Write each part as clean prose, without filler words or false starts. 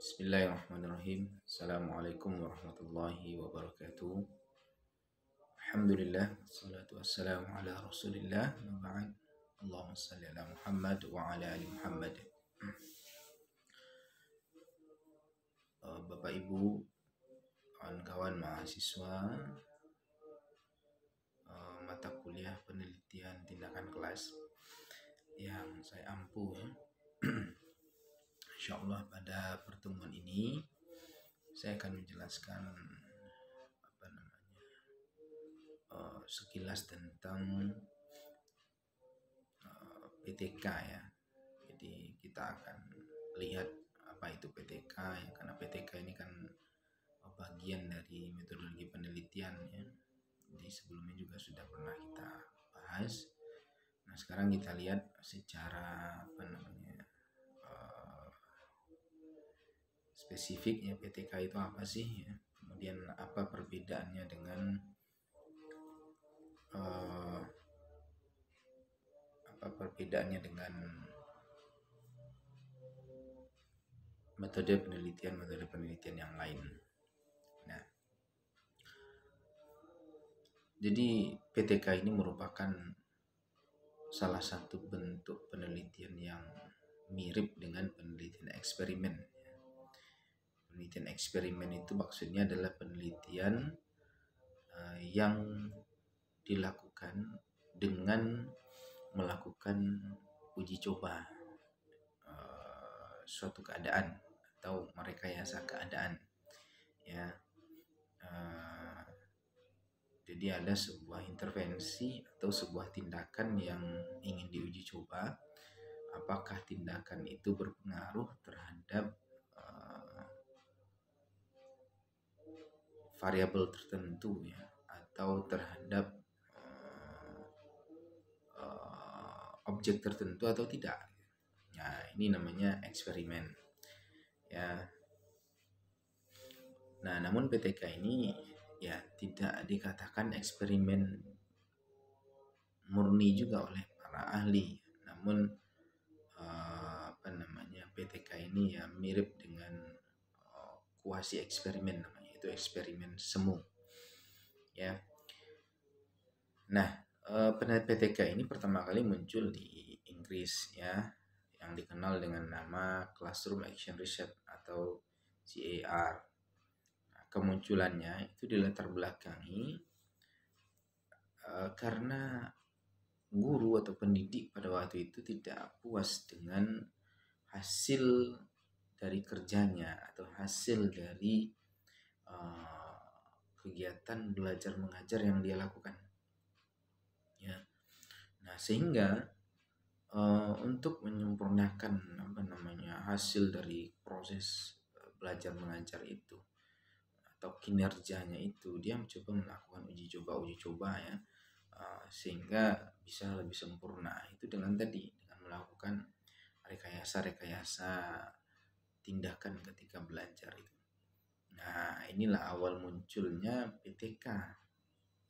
Bismillahirrahmanirrahim. Assalamualaikum warahmatullahi wabarakatuh. Alhamdulillah, salatu wassalamu ala rasulillah, wa ba'd. Allahumma salli ala Muhammad wa ala ali Muhammad. Bapak Ibu, kawan-kawan mahasiswa mata kuliah penelitian tindakan kelas yang saya ampu ya. Insyaallah pada pertemuan ini saya akan menjelaskan sekilas tentang PTK ya. Jadi kita akan lihat apa itu PTK ya, karena PTK ini kan bagian dari metodologi penelitian ya. Jadi sebelumnya juga sudah pernah kita bahas. Nah sekarang kita lihat secara spesifiknya PTK itu apa sih ya. Kemudian apa perbedaannya dengan metode penelitian yang lain. Nah, jadi PTK ini merupakan salah satu bentuk penelitian yang mirip dengan penelitian eksperimen. Penelitian eksperimen itu maksudnya adalah penelitian yang dilakukan dengan melakukan uji coba suatu keadaan atau merekayasa keadaan ya. Jadi ada sebuah intervensi atau sebuah tindakan yang ingin diuji coba, apakah tindakan itu berpengaruh terhadap variabel tertentu ya, atau terhadap objek tertentu atau tidak. Nah, ini namanya eksperimen ya. Nah, namun PTK ini ya tidak dikatakan eksperimen murni juga oleh para ahli. Namun PTK ini ya mirip dengan kuasi eksperimen namanya, itu eksperimen semu ya. Nah, PTK ini pertama kali muncul di Inggris ya, yang dikenal dengan nama Classroom Action Research atau CAR. Nah, kemunculannya itu dilatar belakangi karena guru atau pendidik pada waktu itu tidak puas dengan hasil dari kerjanya atau hasil dari kegiatan belajar mengajar yang dia lakukan ya. Nah sehingga untuk menyempurnakan hasil dari proses belajar mengajar itu atau kinerjanya itu, dia mencoba melakukan uji coba ya, sehingga bisa lebih sempurna itu dengan melakukan rekayasa tindakan ketika belajar itu. Nah inilah awal munculnya PTK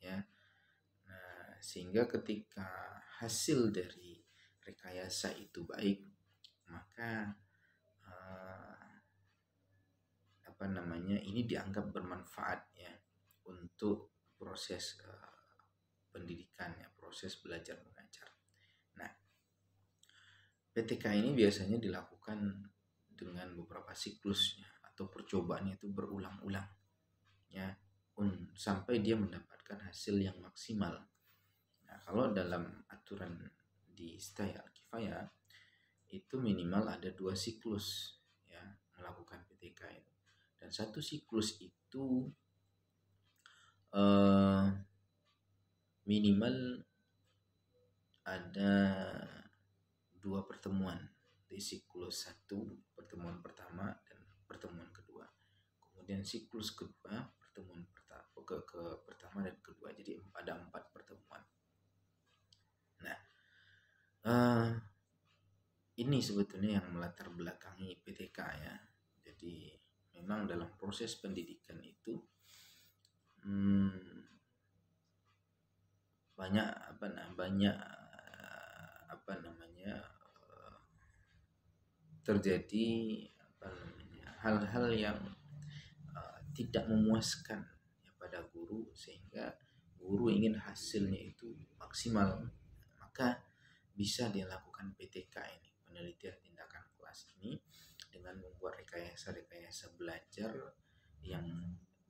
ya. Nah sehingga ketika hasil dari rekayasa itu baik, maka ini dianggap bermanfaat ya untuk proses pendidikan ya, proses belajar mengajar. Nah PTK ini biasanya dilakukan dengan beberapa siklusnya atau percobaannya itu berulang-ulang ya, sampai dia mendapatkan hasil yang maksimal. Nah, kalau dalam aturan di Stay Al-Kifayah itu minimal ada 2 siklus ya melakukan PTK itu. Dan satu siklus itu minimal ada 2 pertemuan di siklus 1, pertemuan pertama dan pertemuan kedua. Kemudian siklus kedua, pertemuan pertama dan kedua. Jadi ada 4 pertemuan. Nah, ini sebetulnya yang melatar belakangi PTK ya. Jadi memang dalam proses pendidikan itu banyak terjadi hal-hal yang tidak memuaskan ya, pada guru, sehingga guru ingin hasilnya itu maksimal, maka bisa dilakukan PTK ini, penelitian tindakan kelas ini, dengan membuat rekayasa-rekayasa belajar yang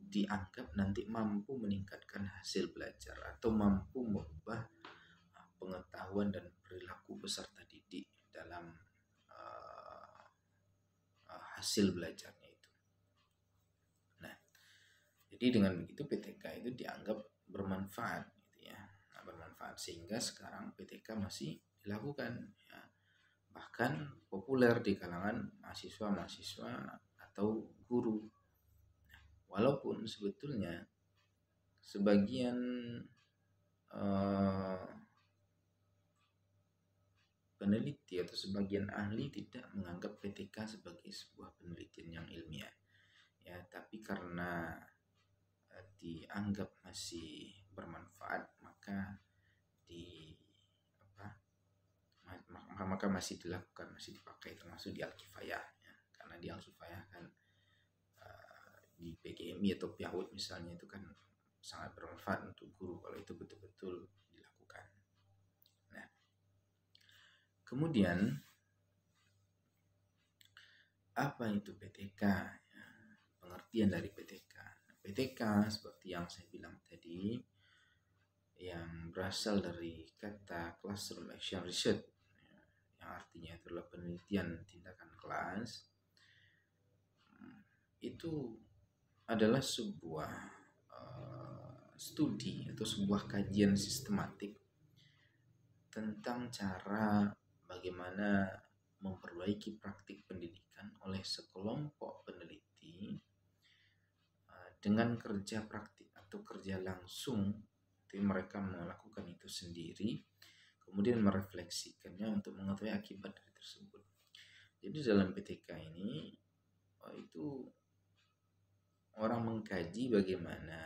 dianggap nanti mampu meningkatkan hasil belajar atau mampu merubah pengetahuan dan perilaku peserta didik dalam hasil belajarnya itu. Nah, jadi dengan begitu PTK itu dianggap bermanfaat gitu ya. Nah, bermanfaat sehingga sekarang PTK masih dilakukan ya. Bahkan populer di kalangan mahasiswa-mahasiswa atau guru. Walaupun sebetulnya sebagian peneliti atau sebagian ahli tidak menganggap PTK sebagai sebuah penelitian yang ilmiah ya, tapi karena dianggap masih bermanfaat, maka maka masih dilakukan, masih dipakai, termasuk di Al-Kifayah ya. Karena di Al-Kifayah kan di PGMI atau PIAUD misalnya itu kan sangat bermanfaat untuk guru kalau itu betul-betul dilakukan. Nah, kemudian apa itu PTK? Ya, pengertian dari PTK. PTK seperti yang saya bilang tadi, yang berasal dari kata Classroom Action Research, yang artinya adalah penelitian tindakan kelas, itu adalah sebuah studi atau sebuah kajian sistematik tentang cara bagaimana memperbaiki praktik pendidikan oleh sekelompok peneliti dengan kerja praktik atau kerja langsung. Jadi mereka melakukan itu sendiri, kemudian merefleksikannya untuk mengetahui akibat dari tersebut. Jadi dalam PTK ini itu orang mengkaji bagaimana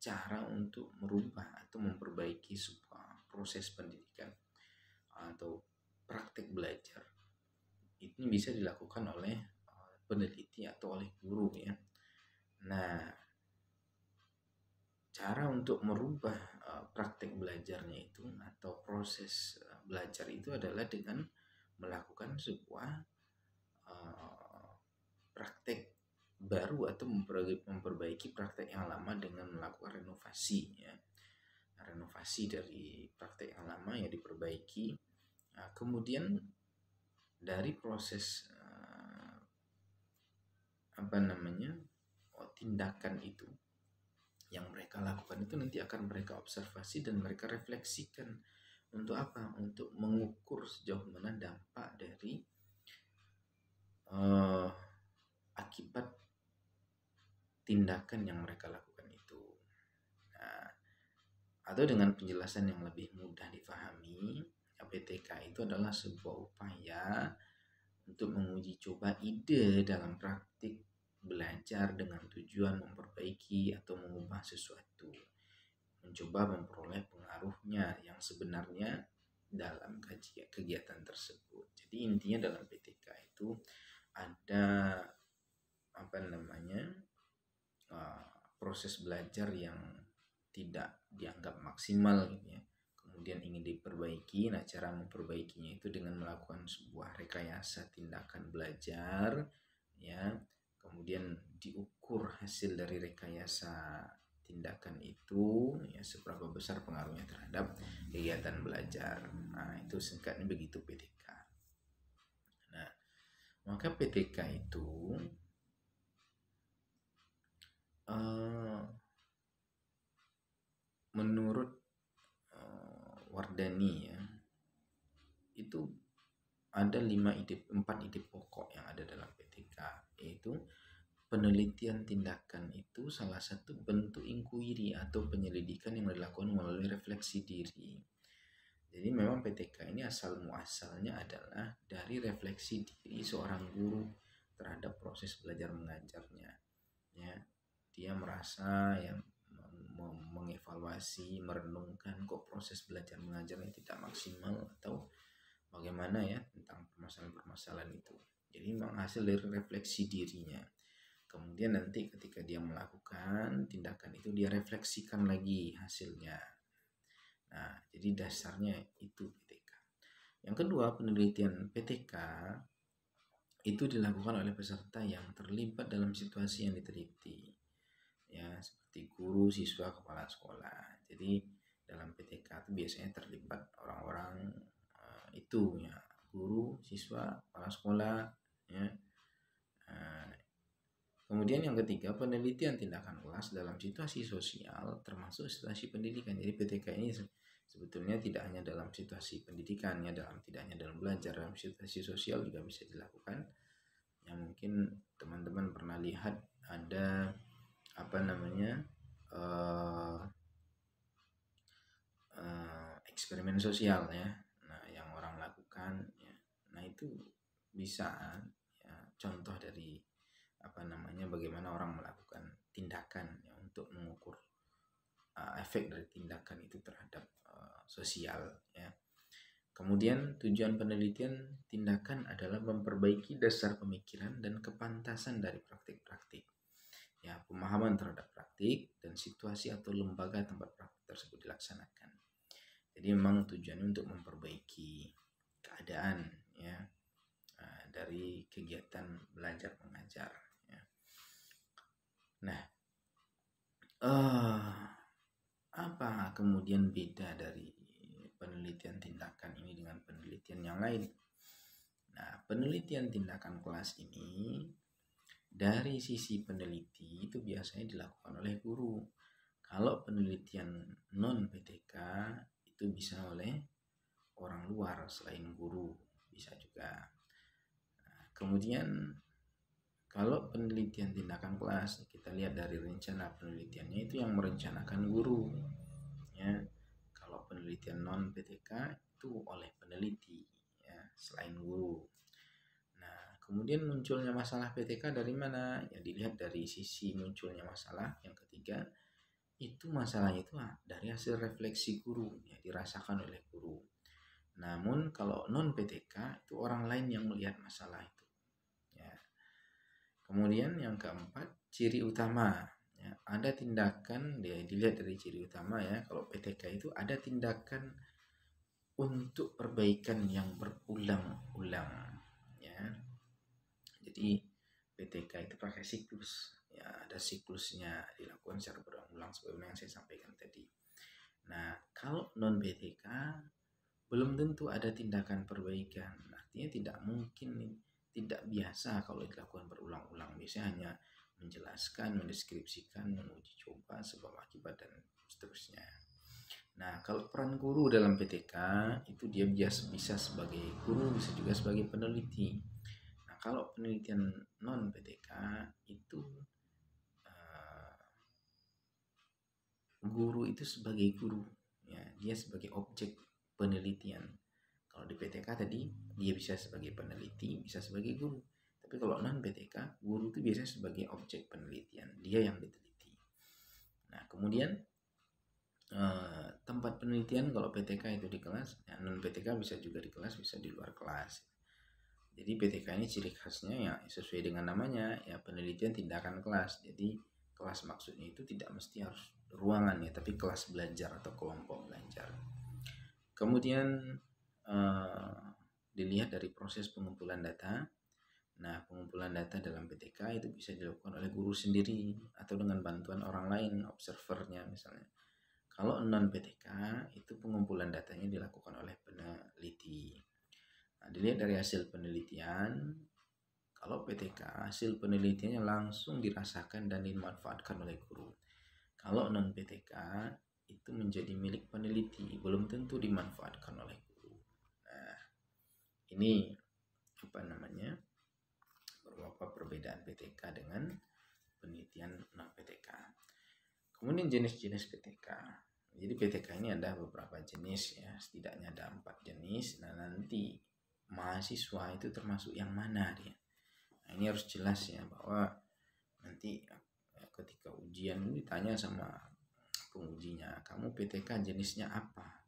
cara untuk merubah atau memperbaiki sebuah proses pendidikan atau praktik belajar. Ini bisa dilakukan oleh peneliti atau oleh guru ya. Nah, cara untuk merubah praktik belajarnya itu atau proses belajar itu adalah dengan melakukan sebuah praktik baru atau memperbaiki praktek yang lama dengan melakukan renovasi ya. Renovasi dari praktek yang lama ya diperbaiki. Nah, kemudian dari proses tindakan itu yang mereka lakukan itu nanti akan mereka observasi dan mereka refleksikan untuk apa? Untuk mengukur sejauh mana dampak dari akibat tindakan yang mereka lakukan itu. Nah, atau dengan penjelasan yang lebih mudah difahami, PTK itu adalah sebuah upaya untuk menguji coba ide dalam praktik belajar dengan tujuan memperbaiki atau mengubah sesuatu, mencoba memperoleh pengaruhnya yang sebenarnya dalam kegiatan tersebut. Jadi intinya dalam PTK itu ada proses belajar yang tidak dianggap maksimal gitu ya, kemudian ingin diperbaiki. Nah, cara memperbaikinya itu dengan melakukan sebuah rekayasa tindakan belajar ya, kemudian diukur hasil dari rekayasa tindakan itu ya, seberapa besar pengaruhnya terhadap kegiatan belajar. Nah, itu singkatnya begitu PTK. Nah, maka PTK itu menurut Wardani ya, itu ada 4 ide pokok yang ada dalam PTK, yaitu penelitian tindakan itu salah satu bentuk inquiry atau penyelidikan yang dilakukan melalui refleksi diri. Jadi memang PTK ini asal muasalnya adalah dari refleksi diri seorang guru terhadap proses belajar mengajarnya. Ya, dia merasa yang mengevaluasi, merenungkan kok proses belajar mengajarnya tidak maksimal atau bagaimana ya tentang permasalahan-permasalahan itu. Jadi memang hasil dari refleksi dirinya. Kemudian nanti ketika dia melakukan tindakan itu, dia refleksikan lagi hasilnya. Nah, jadi dasarnya itu PTK. Yang kedua, penelitian PTK itu dilakukan oleh peserta yang terlibat dalam situasi yang diteliti, ya, seperti guru, siswa, kepala sekolah. Jadi dalam PTK itu biasanya terlibat orang-orang itu, ya, guru, siswa, kepala sekolah, ya. Kemudian yang ketiga, penelitian tindakan kelas dalam situasi sosial termasuk situasi pendidikan. Jadi PTK ini sebetulnya tidak hanya dalam situasi pendidikan, ya, tidak hanya dalam belajar, dalam situasi sosial juga bisa dilakukan. Yang mungkin teman-teman pernah lihat ada eksperimen sosial, ya. Nah, yang orang lakukan, ya. Nah, itu bisa, ya, contoh dari bagaimana orang melakukan tindakan, ya, untuk mengukur efek dari tindakan itu terhadap sosial, ya. Kemudian tujuan penelitian tindakan adalah memperbaiki dasar pemikiran dan kepantasan dari praktik-praktik, ya, pemahaman terhadap praktik dan situasi atau lembaga tempat praktik tersebut dilaksanakan. Jadi memang tujuannya untuk memperbaiki keadaan, ya, dari kegiatan belajar mengajar, ya. Nah, apa kemudian beda dari penelitian tindakan ini dengan penelitian yang lain? Nah, penelitian tindakan kelas ini dari sisi peneliti itu biasanya dilakukan oleh guru. Kalau penelitian non PTK itu bisa oleh orang luar selain guru, bisa juga. Nah, kemudian kalau penelitian tindakan kelas, kita lihat dari rencana penelitiannya itu yang merencanakan guru, ya. Kalau penelitian non PTK itu oleh peneliti, ya, selain guru. Nah, kemudian munculnya masalah PTK dari mana? Ya, dilihat dari sisi munculnya masalah. Yang ketiga, itu masalahnya itu dari hasil refleksi guru, ya, dirasakan oleh guru. Namun kalau non PTK itu orang lain yang melihat masalah itu, ya. Kemudian yang keempat, ciri utama, ya, ada tindakan, dia dilihat dari ciri utama, ya. Kalau PTK itu ada tindakan untuk perbaikan yang berulang-ulang, ya. Jadi PTK itu pakai siklus, ya, ada siklusnya, dilakukan secara berulang-ulang seperti yang saya sampaikan tadi. Nah, kalau non PTK belum tentu ada tindakan perbaikan, artinya tidak mungkin, tidak biasa kalau dilakukan berulang-ulang. Biasanya hanya menjelaskan, mendeskripsikan, menguji coba sebab akibat dan seterusnya. Nah, kalau peran guru dalam PTK itu dia bisa sebagai guru, bisa juga sebagai peneliti. Nah, kalau penelitian non PTK itu guru itu sebagai guru, ya, dia sebagai objek penelitian. Kalau di PTK tadi dia bisa sebagai peneliti, bisa sebagai guru. Tapi kalau non PTK, guru itu biasanya sebagai objek penelitian, dia yang diteliti. Nah, kemudian tempat penelitian kalau PTK itu di kelas, ya, non PTK bisa juga di kelas, bisa di luar kelas. Jadi PTK ini ciri khasnya, ya, sesuai dengan namanya, ya, penelitian tindakan kelas. Jadi kelas maksudnya itu tidak mesti harus ruangan, ya, tapi kelas belajar atau kelompok belajar. Kemudian dilihat dari proses pengumpulan data. Nah, pengumpulan data dalam PTK itu bisa dilakukan oleh guru sendiri atau dengan bantuan orang lain, observernya misalnya. Kalau non PTK itu pengumpulan datanya dilakukan oleh peneliti. Nah, dilihat dari hasil penelitian. Kalau PTK hasil penelitiannya langsung dirasakan dan dimanfaatkan oleh guru. Kalau non PTK itu menjadi milik peneliti, belum tentu dimanfaatkan oleh guru. Nah, ini beberapa perbedaan PTK dengan penelitian non PTK. Kemudian jenis-jenis PTK. Jadi PTK ini ada beberapa jenis, ya, setidaknya ada 4 jenis. Nah, nanti mahasiswa itu termasuk yang mana dia? Nah, ini harus jelas, ya, bahwa nanti ketika ujian ditanya sama pengujinya, kamu PTK jenisnya apa?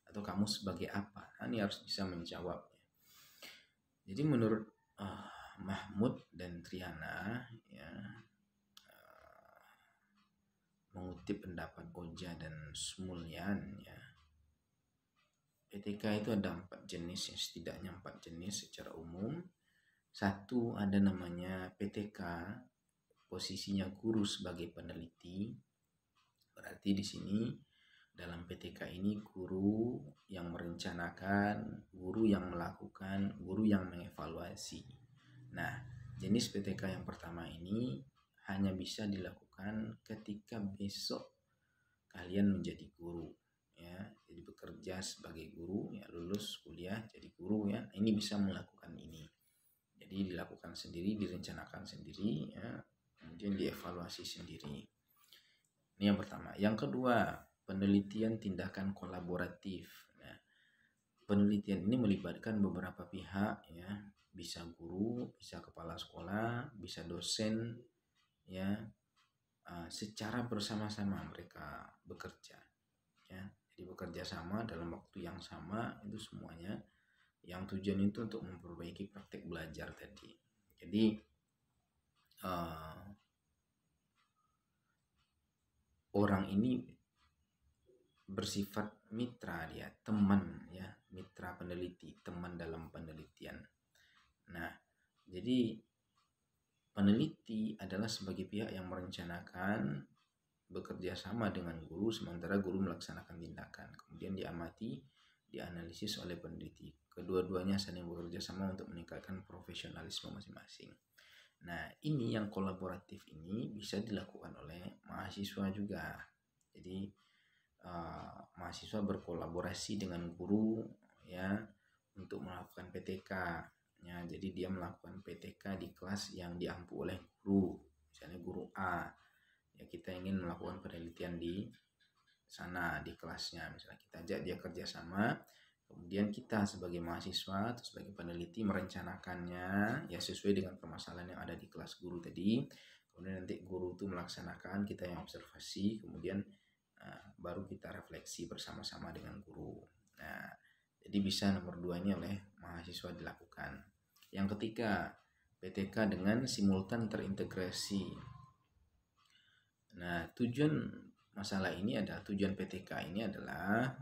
Atau kamu sebagai apa? Nah, ini harus bisa menjawab. Jadi menurut Mahmud dan Triana ya mengutip pendapat Oja dan Smulyan ya, PTK itu ada 4 jenis ya, setidaknya 4 jenis secara umum. Satu, ada namanya PTK, posisinya guru sebagai peneliti. Berarti di sini dalam PTK ini guru yang merencanakan, guru yang melakukan, guru yang mengevaluasi. Nah, jenis PTK yang pertama ini hanya bisa dilakukan ketika besok kalian menjadi guru ya, jadi bekerja sebagai guru ya, lulus kuliah jadi guru ya, ini bisa melakukan ini. Jadi dilakukan sendiri, direncanakan sendiri ya, kemudian dievaluasi sendiri. Ini yang pertama. Yang kedua, penelitian tindakan kolaboratif. Nah, penelitian ini melibatkan beberapa pihak ya, bisa guru, bisa kepala sekolah, bisa dosen ya, secara bersama-sama mereka bekerja ya. Jadi bekerja sama dalam waktu yang sama itu semuanya, yang tujuan itu untuk memperbaiki praktek belajar tadi. Jadi orang ini bersifat mitra, dia teman ya, mitra peneliti, teman dalam penelitian. Nah, jadi peneliti adalah sebagai pihak yang merencanakan, bekerja sama dengan guru, sementara guru melaksanakan tindakan, kemudian diamati, dianalisis oleh peneliti. Kedua-duanya saling bekerja sama untuk meningkatkan profesionalisme masing-masing. Nah, ini yang kolaboratif ini bisa dilakukan oleh mahasiswa juga. Jadi mahasiswa berkolaborasi dengan guru ya untuk melakukan PTK ya. Jadi dia melakukan PTK di kelas yang diampu oleh guru, misalnya guru A ya, kita ingin melakukan penelitian di sana di kelasnya, misalnya kita ajak dia kerjasama, kemudian kita sebagai mahasiswa atau sebagai peneliti merencanakannya ya sesuai dengan permasalahan yang ada di kelas guru tadi, kemudian nanti guru itu melaksanakan, kita yang observasi, kemudian baru kita refleksi bersama-sama dengan guru. Nah, jadi bisa nomor 2 ini oleh mahasiswa dilakukan. Yang ketiga, PTK dengan simultan terintegrasi. Nah, tujuan PTK ini adalah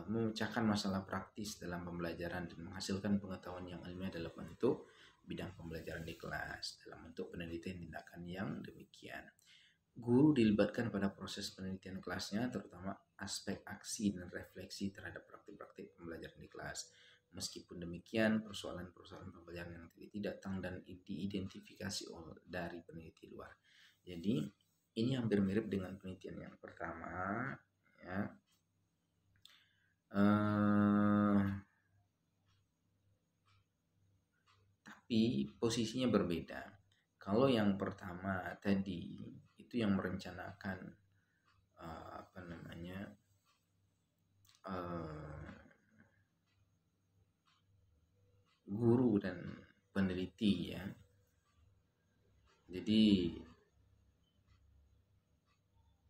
memecahkan masalah praktis dalam pembelajaran dan menghasilkan pengetahuan yang ilmiah dalam bentuk bidang pembelajaran di kelas, dalam bentuk penelitian tindakan yang demikian. Guru dilibatkan pada proses penelitian kelasnya, terutama aspek aksi dan refleksi terhadap praktik-praktik pembelajaran di kelas. Meskipun demikian, persoalan-persoalan pembelajaran yang teliti datang dan diidentifikasi dari peneliti luar. Jadi ini hampir mirip dengan penelitian yang pertama ya. Tapi posisinya berbeda. Kalau yang pertama tadi itu yang merencanakan guru dan peneliti ya. Jadi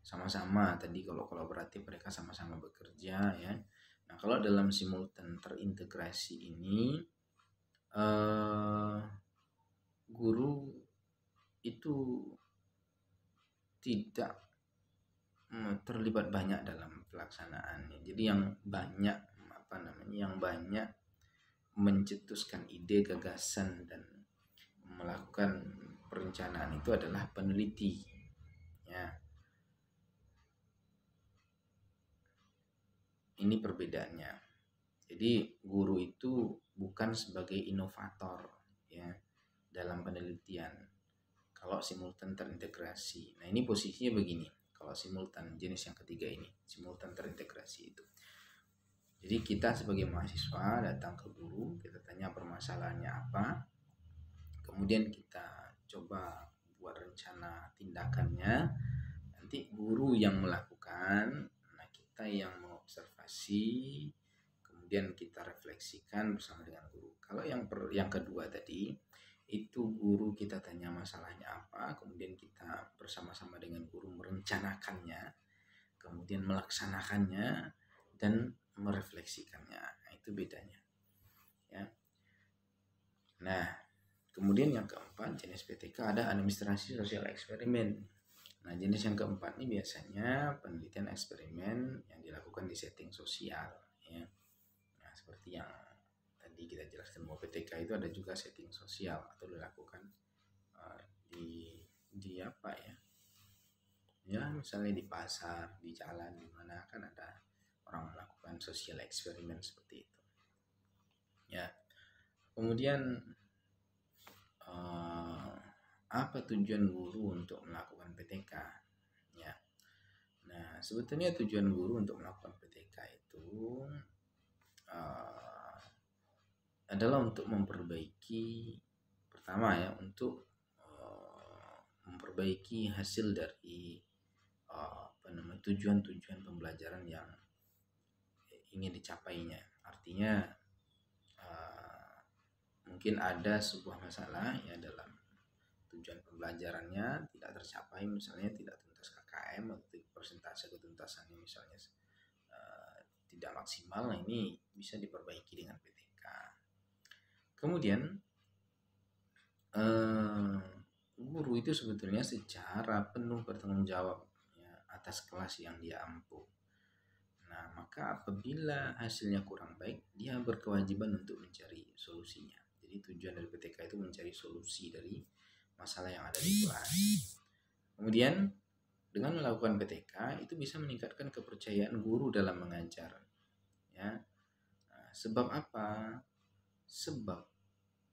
sama-sama tadi, kalau kolaboratif mereka sama-sama bekerja ya. Nah, kalau dalam simultan terintegrasi ini guru itu tidak terlibat banyak dalam pelaksanaannya. Jadi yang banyak mencetuskan ide, gagasan dan melakukan perencanaan itu adalah peneliti ya. Ini perbedaannya. Jadi guru itu bukan sebagai inovator ya dalam penelitian. Kalau simultan terintegrasi, nah ini posisinya begini. Kalau simultan jenis yang ketiga ini, simultan terintegrasi itu. Jadi kita sebagai mahasiswa datang ke guru, kita tanya permasalahannya apa, kemudian kita coba buat rencana tindakannya, nanti guru yang melakukan, nah kita yang mengobservasi, kemudian kita refleksikan bersama dengan guru. Kalau yang kedua tadi, itu guru kita tanya masalahnya apa, kemudian kita bersama-sama dengan guru merencanakannya, kemudian melaksanakannya dan merefleksikannya. Nah, itu bedanya ya. Nah, Kemudian yang keempat, jenis PTK ada administrasi sosial eksperimen. Nah, jenis yang keempat ini biasanya penelitian eksperimen yang dilakukan di setting sosial, ya. Nah, seperti yang tadi kita jelaskan bahwa PTK itu ada juga setting sosial atau dilakukan di apa ya? Ya, misalnya di pasar, di jalan, di mana kan ada orang melakukan sosial eksperimen seperti itu. Ya. Kemudian apa tujuan guru untuk melakukan PTK? Ya. Nah, sebetulnya tujuan guru untuk melakukan PTK itu adalah untuk memperbaiki, pertama ya, untuk memperbaiki hasil dari tujuan-tujuan pembelajaran yang ingin dicapainya. Artinya mungkin ada sebuah masalah ya dalam tujuan pembelajarannya tidak tercapai, misalnya tidak tuntas KKM atau persentase ketuntasannya misalnya tidak maksimal. Nah, ini bisa diperbaiki dengan PTK. Kemudian guru itu sebetulnya secara penuh bertanggung jawab ya, atas kelas yang dia ampu. Nah, maka apabila hasilnya kurang baik, dia berkewajiban untuk mencari solusinya. Jadi tujuan dari PTK itu mencari solusi dari masalah yang ada di kelas. Kemudian dengan melakukan PTK itu bisa meningkatkan kepercayaan guru dalam mengajar. Ya, nah, sebab apa? Sebab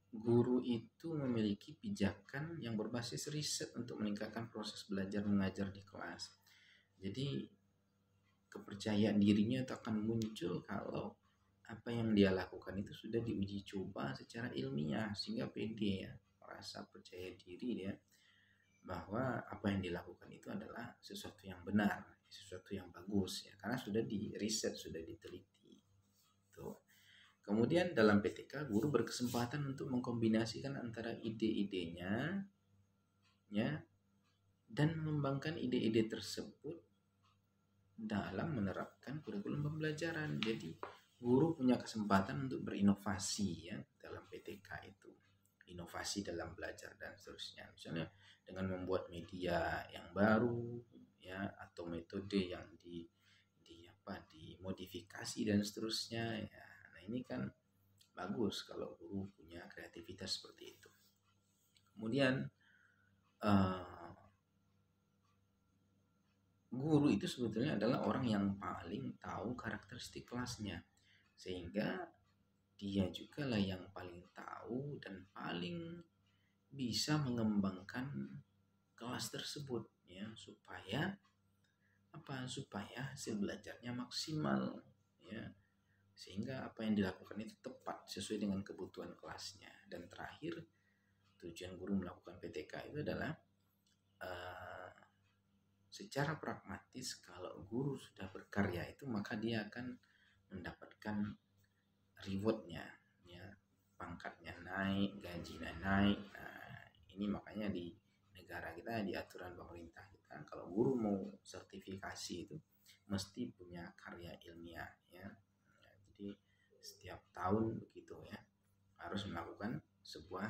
guru itu memiliki pijakan yang berbasis riset untuk meningkatkan proses belajar mengajar di kelas. Jadi kepercayaan dirinya akan muncul kalau apa yang dia lakukan itu sudah diuji coba secara ilmiah, sehingga pede ya, merasa percaya diri dia bahwa apa yang dilakukan itu adalah sesuatu yang benar, sesuatu yang bagus ya, karena sudah di riset, sudah diteliti. Tuh. Kemudian dalam PTK guru berkesempatan untuk mengkombinasikan antara ide-idenya ya dan mengembangkan ide-ide tersebut dalam menerapkan kurikulum pembelajaran. Jadi guru punya kesempatan untuk berinovasi ya dalam PTK itu. Inovasi dalam belajar dan seterusnya. Misalnya dengan membuat media yang baru ya, atau metode yang dimodifikasi dan seterusnya ya. Nah, ini kan bagus kalau guru punya kreativitas seperti itu. Kemudian guru itu sebetulnya adalah orang yang paling tahu karakteristik kelasnya, sehingga dia juga lah yang paling tahu dan paling bisa mengembangkan kelas tersebut ya, supaya hasil belajarnya maksimal ya, sehingga apa yang dilakukan itu tepat sesuai dengan kebutuhan kelasnya. Dan terakhir, tujuan guru melakukan PTK itu adalah secara pragmatis, kalau guru sudah berkarya itu maka dia akan mendapatkan rewardnya ya, pangkatnya naik, gajinya naik. Nah, ini makanya di negara kita, di aturan pemerintah kita, kalau guru mau sertifikasi itu mesti punya karya ilmiah ya. Jadi setiap tahun begitu ya, harus melakukan sebuah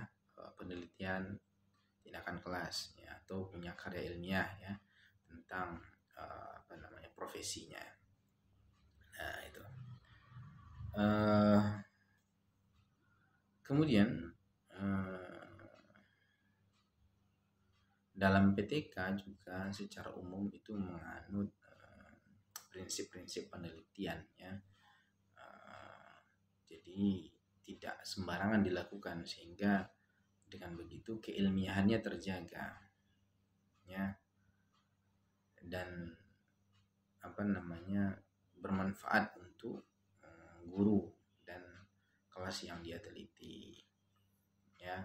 penelitian tindakan kelas ya, atau punya karya ilmiah ya tentang profesinya. Nah, itu. Kemudian dalam PTK juga secara umum itu menganut prinsip-prinsip penelitian ya. Jadi tidak sembarangan dilakukan, sehingga dengan begitu keilmiahannya terjaga ya, dan bermanfaat untuk guru dan kelas yang dia teliti ya.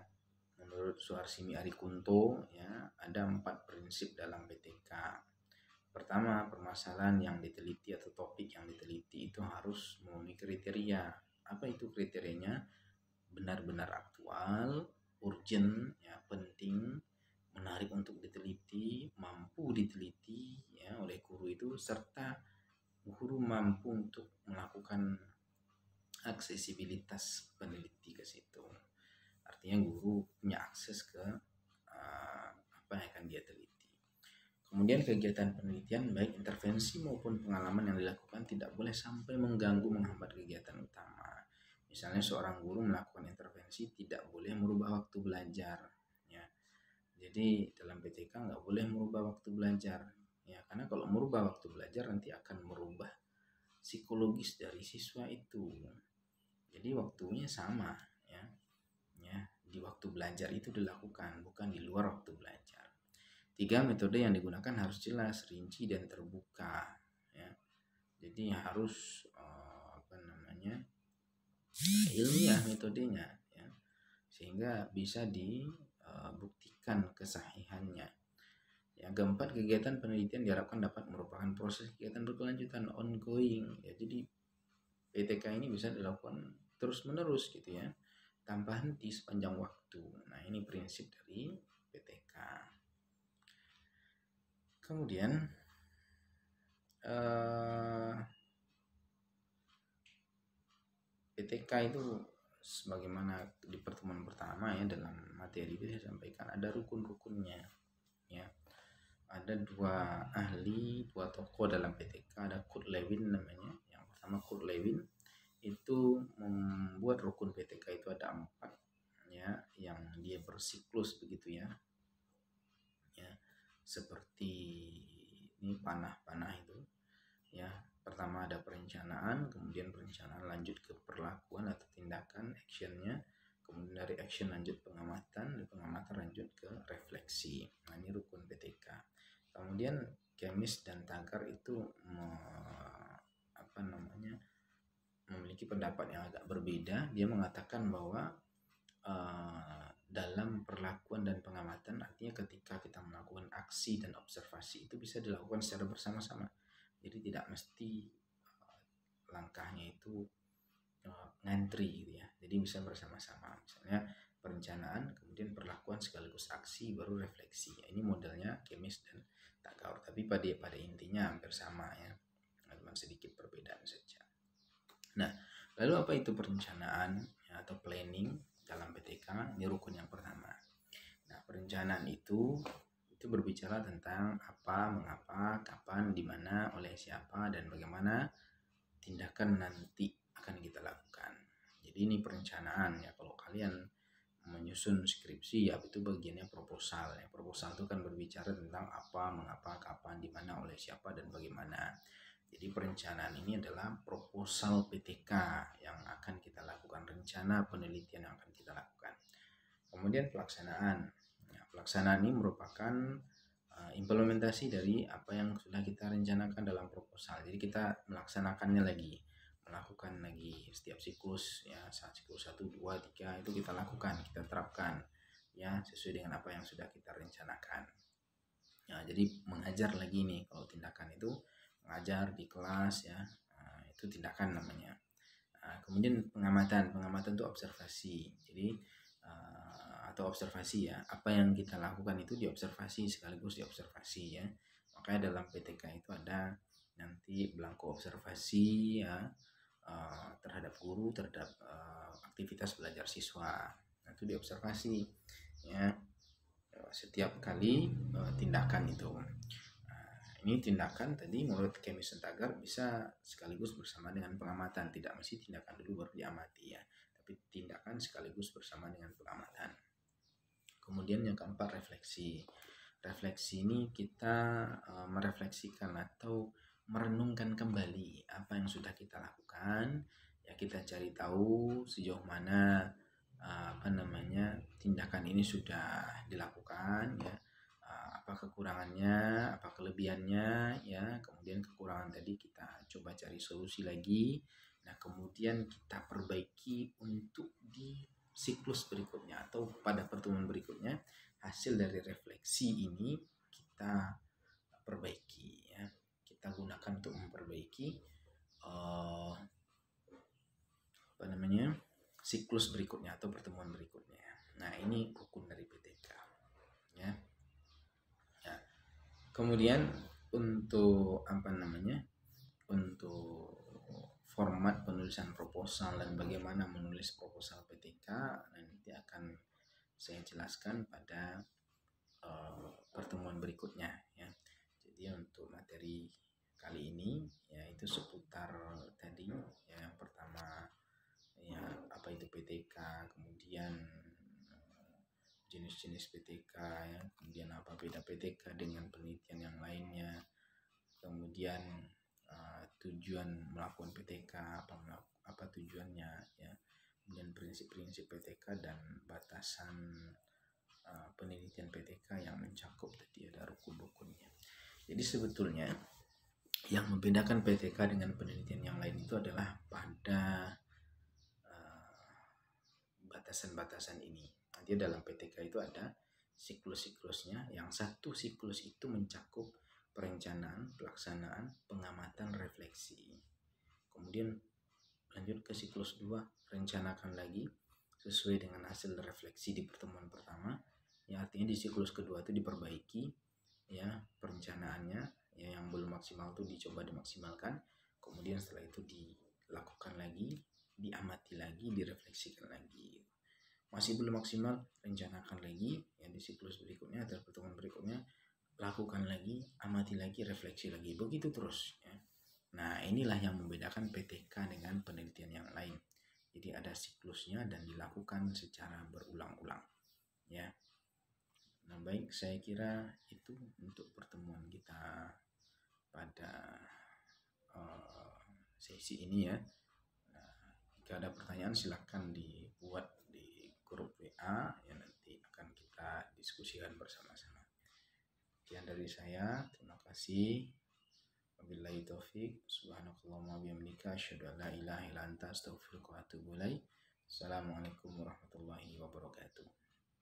Menurut Suharsimi Arikunto ya, ada 4 prinsip dalam PTK. Pertama, permasalahan yang diteliti atau topik yang diteliti itu harus memenuhi kriteria. Apa itu kriterianya? Benar-benar aktual, urgent ya, penting, menarik untuk diteliti, mampu diteliti ya oleh guru itu, serta guru mampu untuk melakukan aksesibilitas peneliti ke situ. artinya guru punya akses ke apa yang akan dia teliti. Kemudian kegiatan penelitian baik intervensi maupun pengalaman yang dilakukan tidak boleh sampai mengganggu menghambat kegiatan utama. Misalnya seorang guru melakukan intervensi tidak boleh merubah waktu belajar, ya. Jadi dalam PTK nggak boleh merubah waktu belajar, ya, karena kalau merubah waktu belajar nanti akan merubah psikologis dari siswa itu. Jadi waktunya sama, ya, di waktu belajar itu dilakukan, bukan di luar waktu belajar. 3, metode yang digunakan harus jelas, rinci, dan terbuka, ya. Jadi harus ilmiah metodenya, ya, sehingga bisa dibuktikan kesahihannya. Yang keempat, kegiatan penelitian diharapkan dapat merupakan proses kegiatan berkelanjutan, ongoing, ya. Jadi PTK ini bisa dilakukan terus menerus gitu, ya, tanpa henti sepanjang waktu. Nah, ini prinsip dari PTK. Kemudian PTK itu sebagaimana di pertemuan pertama, ya, dalam materi itu saya sampaikan ada rukun-rukunnya, ya. Ada 2 ahli, 2 tokoh dalam PTK, ada Kurt Lewin namanya. Yang pertama Kurt Lewin itu membuat rukun PTK itu ada 4, ya, yang dia bersiklus begitu, ya. Ya, seperti ini panah-panah itu, ya. Pertama ada perencanaan, kemudian perencanaan lanjut ke perlakuan atau tindakan, actionnya, kemudian dari action lanjut pengamatan, dari pengamatan lanjut ke refleksi. Nah, ini rukun PTK. Kemudian Kemis dan Tagar itu memiliki pendapat yang agak berbeda. Dia mengatakan bahwa dalam perlakuan dan pengamatan, artinya ketika kita melakukan aksi dan observasi itu bisa dilakukan secara bersama-sama. Jadi tidak mesti langkahnya itu ngantri gitu, ya. Jadi bisa bersama-sama. Misalnya perencanaan, kemudian perlakuan sekaligus aksi, baru refleksi. Ya, ini modelnya Kemis dan Tagar, tapi pada intinya hampir sama, ya. Cuma sedikit perbedaan saja. Nah, lalu apa itu perencanaan, ya, atau planning dalam PTK? Ini rukun yang pertama. Nah, perencanaan itu berbicara tentang apa, mengapa, kapan, di mana, oleh siapa, dan bagaimana tindakan nanti akan kita lakukan. Jadi ini perencanaan, ya. Kalau kalian menyusun skripsi, ya, itu bagiannya proposal, ya. Proposal itu kan berbicara tentang apa, mengapa, kapan, di mana, oleh siapa, dan bagaimana. Jadi perencanaan ini adalah proposal PTK yang akan kita lakukan, rencana penelitian yang akan kita lakukan. Kemudian pelaksanaan. Nah, pelaksanaan ini merupakan implementasi dari apa yang sudah kita rencanakan dalam proposal. Jadi kita melaksanakannya lagi, melakukan lagi setiap siklus, ya, siklus 1, 2, 3 itu kita lakukan, kita terapkan, ya, sesuai dengan apa yang sudah kita rencanakan. Nah, jadi mengajar lagi nih, kalau tindakan itu mengajar di kelas, ya, itu tindakan namanya. Kemudian pengamatan itu observasi. Jadi atau observasi, ya, apa yang kita lakukan itu diobservasi, sekaligus diobservasi, ya. Makanya dalam PTK itu ada nanti belangko observasi, ya, terhadap guru, terhadap aktivitas belajar siswa. Nah, itu diobservasi, ya, setiap kali tindakan itu. Ini tindakan tadi menurut Kemis dan Tagar bisa sekaligus bersama dengan pengamatan, tidak mesti tindakan dulu baru diamati, ya, tapi tindakan sekaligus bersama dengan pengamatan. Kemudian yang keempat, refleksi. Refleksi ini kita merefleksikan atau merenungkan kembali apa yang sudah kita lakukan, ya. Kita cari tahu sejauh mana tindakan ini sudah dilakukan, ya. Apa kekurangannya, apa kelebihannya, ya. Kemudian kekurangan tadi kita coba cari solusi lagi. Nah, kemudian kita perbaiki untuk di siklus berikutnya atau pada pertemuan berikutnya. Hasil dari refleksi ini kita perbaiki, ya. Kita gunakan untuk memperbaiki siklus berikutnya atau pertemuan berikutnya. Nah, ini rukun dari PTK, ya. Kemudian untuk untuk format penulisan proposal dan bagaimana menulis proposal PTK nanti akan saya jelaskan pada pertemuan berikutnya ya. Jadi untuk materi kali ini yaitu seputar tadi ya, yang pertama ya apa itu PTK, kemudian jenis-jenis PTK ya, kemudian apa beda PTK dengan penelitian yang lainnya, kemudian tujuan melakukan PTK, apa tujuannya ya, kemudian prinsip-prinsip PTK dan batasan penelitian PTK yang mencakup tadi ada rukun-rukunnya. Jadi sebetulnya yang membedakan PTK dengan penelitian yang lain itu adalah pada batasan-batasan ini. Nanti dalam PTK itu ada siklus-siklusnya, yang satu siklus itu mencakup perencanaan, pelaksanaan, pengamatan, refleksi. Kemudian lanjut ke siklus 2, rencanakan lagi sesuai dengan hasil refleksi di pertemuan pertama. Ya, artinya di siklus kedua itu diperbaiki ya perencanaannya ya, yang belum maksimal itu dicoba dimaksimalkan. Kemudian setelah itu dilakukan lagi, diamati lagi, direfleksikan lagi. Masih belum maksimal, rencanakan lagi ya di siklus berikutnya atau pertemuan berikutnya, lakukan lagi, amati lagi, refleksi lagi, begitu terus ya. Nah, inilah yang membedakan PTK dengan penelitian yang lain. Jadi ada siklusnya dan dilakukan secara berulang-ulang ya. Nah, baik, saya kira itu untuk pertemuan kita pada sesi ini ya. Nah, jika ada pertanyaan silahkan dibuat di grup WA yang nanti akan kita diskusikan bersama-sama. Sekian dari saya, terima kasih. Wabillahi taufik, subhanakallahumma bihamdika, asyhadu an la ilaha illa anta, astaghfiruka wa atubu ilaik. Assalamualaikum warahmatullahi wabarakatuh.